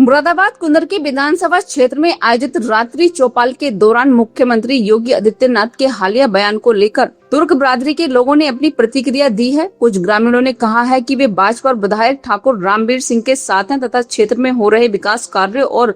मुरादाबाद कुंदरकी विधानसभा क्षेत्र में आयोजित रात्रि चौपाल के दौरान मुख्यमंत्री योगी आदित्यनाथ के हालिया बयान को लेकर तुर्क बिरादरी के लोगों ने अपनी प्रतिक्रिया दी है। कुछ ग्रामीणों ने कहा है कि वे भाजपा विधायक ठाकुर रामवीर सिंह के साथ हैं तथा क्षेत्र में हो रहे विकास कार्यों और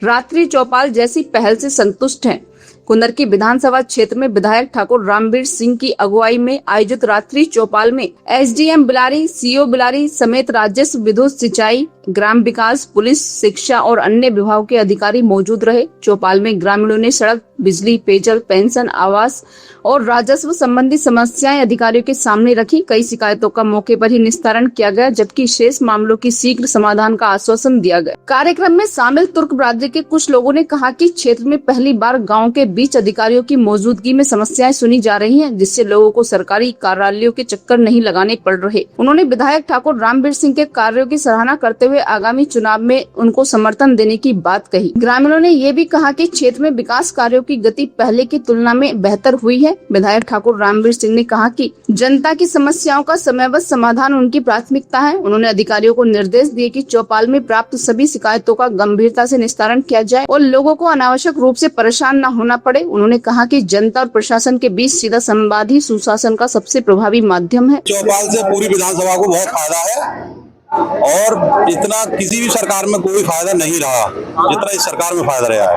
रात्रि चौपाल जैसी पहल से संतुष्ट हैं। कुंदरकी विधानसभा क्षेत्र में विधायक ठाकुर रामवीर सिंह की अगुवाई में आयोजित रात्रि चौपाल में एसडीएम बिलारी, सीओ बिलारी समेत राजस्व, विद्युत, सिंचाई, ग्राम विकास, पुलिस, शिक्षा और अन्य विभागों के अधिकारी मौजूद रहे। चौपाल में ग्रामीणों ने सड़क, बिजली, पेयजल, पेंशन, आवास और राजस्व संबंधी समस्याएं अधिकारियों के सामने रखी। कई शिकायतों का मौके पर ही निस्तारण किया गया, जबकि शेष मामलों की शीघ्र समाधान का आश्वासन दिया गया। कार्यक्रम में शामिल तुर्क बिरादरी के कुछ लोगों ने कहा कि क्षेत्र में पहली बार गाँव के बीच अधिकारियों की मौजूदगी में समस्याएं सुनी जा रही हैं, जिससे लोगों को सरकारी कार्यालयों के चक्कर नहीं लगाने पड़ रहे। उन्होंने विधायक ठाकुर रामवीर सिंह के कार्यों की सराहना करते हुए आगामी चुनाव में उनको समर्थन देने की बात कही। ग्रामीणों ने ये भी कहा कि क्षेत्र में विकास कार्यों की गति पहले की तुलना में बेहतर हुई है। विधायक ठाकुर रामवीर सिंह ने कहा कि जनता की समस्याओं का समयबद्ध समाधान उनकी प्राथमिकता है। उन्होंने अधिकारियों को निर्देश दिए कि चौपाल में प्राप्त सभी शिकायतों का गंभीरता से निस्तारण किया जाए और लोगों को अनावश्यक रूप से परेशान न होना पड़े। उन्होंने कहा कि जनता और प्रशासन के बीच सीधा संवाद ही सुशासन का सबसे प्रभावी माध्यम है। चौपाल से पूरी विधानसभा को बहुत फायदा है और इतना किसी भी सरकार में कोई फायदा नहीं रहा जितना इस सरकार में फायदा रहा है।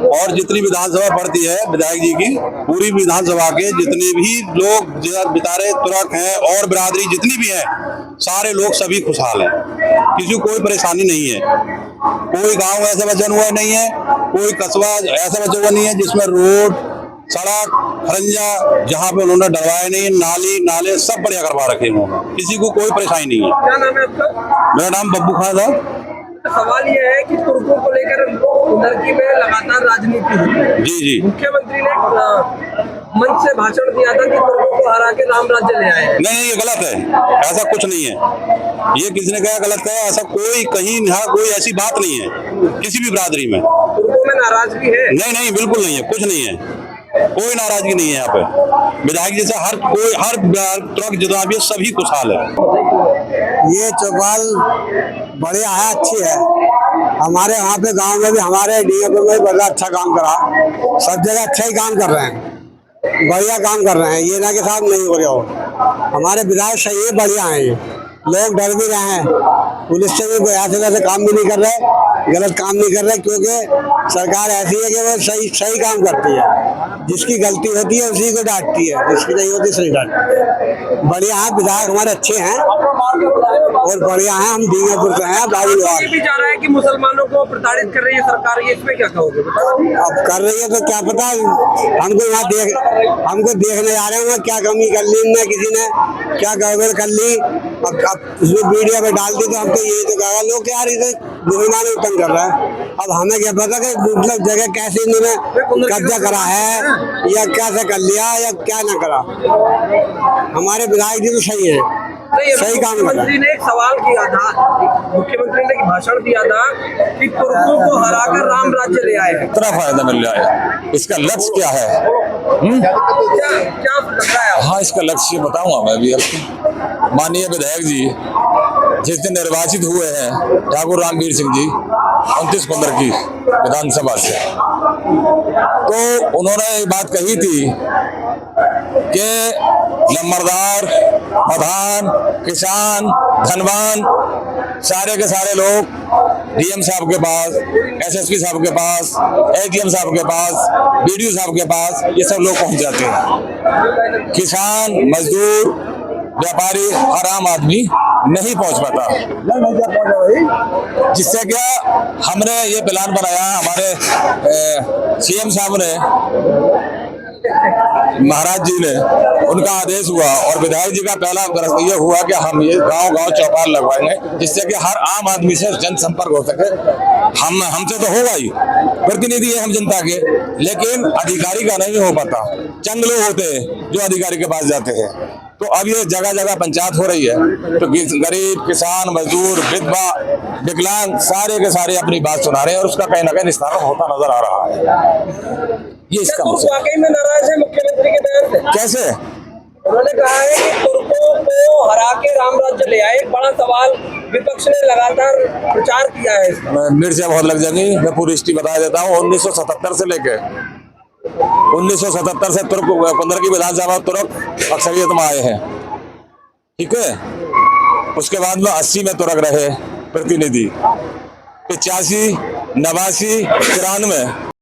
और जितनी विधानसभा पड़ती है विधायक जी की, पूरी विधानसभा के जितने भी लोग बिचारे तुर्क हैं और बिरादरी जितनी भी है, सारे लोग सभी खुशहाल हैं। किसी को कोई परेशानी नहीं है। कोई गांव ऐसा बचा हुआ नहीं है, कोई कस्बा ऐसा बचा हुआ नहीं है जिसमें रोड, सड़क, खरंजा जहाँ पे उन्होंने डरवाए नहीं, नाली नाले सब बढ़िया करवा रखे हैं। किसी को कोई परेशानी नहीं है। क्या नाम है आपका? मेरा नाम बब्बू खान है। सवाल ये है कि तुर्कों को लेकर कुंदरकी में लगातार राजनीति होती है। जी। मुख्यमंत्री ने मंच से भाषण दिया था कि तुर्कों को हरा के राम राज्य ले आए। नहीं, ये गलत है, ऐसा कुछ नहीं है। ये किसने कहा गलत कहा? ऐसा कोई कहीं यहाँ कोई ऐसी बात नहीं है किसी भी बिरादरी में। तुर्कों में नाराजगी है? नहीं, बिल्कुल नहीं है, कुछ नहीं है, कोई नाराजगी नहीं है यहाँ पे। विधायक जैसे हर तुर्क जितना भी सभी खुशहाल है। ये चौपाल बढ़िया है, अच्छी है। हमारे यहाँ पे गांव में भी, हमारे डीएपी में बड़ा अच्छा काम करा, सब जगह अच्छा ही काम कर रहे हैं, बढ़िया काम कर रहे हैं। ये ना के साथ नहीं हो रहा हो। हमारे विधायक सही है, बढ़िया है। ये लोग डर भी रहे हैं, पुलिस से भी ऐसे वैसे काम भी नहीं कर रहे, गलत काम नहीं कर रहे, क्योंकि सरकार ऐसी है कि वो सही काम करती है। जिसकी गलती होती है उसी को डांटती है, जिसकी नहीं होती सही डांटती है। बढ़िया है, विधायक हमारे अच्छे हैं और बढ़िया है। हम डीएपुर से हैं, बाबूलाल। ये भी जा रहा है कि मुसलमानों को प्रताड़ित कर रही है सरकार, ये इसमें क्या कहोगे? अब कर रही है तो क्या पता, हमको देखने आ रहे हैं क्या कमी कर ली इनने, किसी ने क्या गड़बड़ कर ली। अब उसमें मीडिया में डाल दी तो हमको यही तो कहा लोग यार इसे मुसलमान उत्पन्न कर रहा है। अब हमें क्या पता कि मतलब जगह कैसे इन्होंने कब्जा करा है या कैसे कर लिया या क्या ना करा। हमारे विधायक जी तो सही है, सही काम कर रहे हैं। मुख्यमंत्री ने एक सवाल किया था, मुख्यमंत्री ने भाषण दिया था कि तुर्कों को हराकर राम राज्य ले आए। कितना फायदा मिल रहा है, इसका लक्ष्य क्या है? क्या लग रहा है? हाँ, इसका लक्ष्य बताऊंगा मैं भी आपको। माननीय विधायक जी जिस दिन निर्वाचित हुए हैं ठाकुर रामवीर सिंह जी 29 कुंदरकी विधानसभा से, तो उन्होंने एक बात कही थी कि नंबरदार, प्रधान, किसान, धनवान सारे के सारे लोग डीएम साहब के पास, एसएसपी साहब के पास, एडीएम साहब के पास, बीडीओ साहब के पास, ये सब लोग पहुंच जाते हैं। किसान, मजदूर, व्यापारी, हर आम आदमी नहीं पहुंच पाता। जिससे क्या हमने ये प्लान बनाया, हमारे सीएम साहब ने, महाराज जी ने, उनका आदेश हुआ और विधायक जी का पहला ये हुआ कि हम ये गांव-गांव चौपाल लगवाएंगे, जिससे कि हर आम आदमी से जनसंपर्क हो सके। हमसे तो होगा ही, प्रतिनिधि है हम जनता के, लेकिन अधिकारी का नहीं हो पाता। चंद लोग होते हैं जो अधिकारी के पास जाते हैं। तो अब ये जगह जगह पंचायत हो रही है, तो गरीब, किसान, मजदूर, विधवा, विकलांग सारे के सारे अपनी बात सुना रहे हैं और उसका कहीं ना कहीं निस्तारण होता नजर आ रहा है। ये इसका वाकई में नाराज है मुख्यमंत्री के बयान से? कैसे? उन्होंने कहा है कि तुर्कों तुर्कों को हरा के राम राज्य ले आए, एक बड़ा सवाल विपक्ष ने लगातार प्रचार किया है इसका। मिर्चियाँ बहुत लग जाएंगी। मैं पूरी हिस्ट्री बता देता हूँ। 1977 से लेके 1977 से तुर्क 15 की विधानसभा तुर्क अक्सरियत में आए हैं, ठीक है। उसके बाद में 80 में तुर्क रहे प्रतिनिधि, 85, 89, 93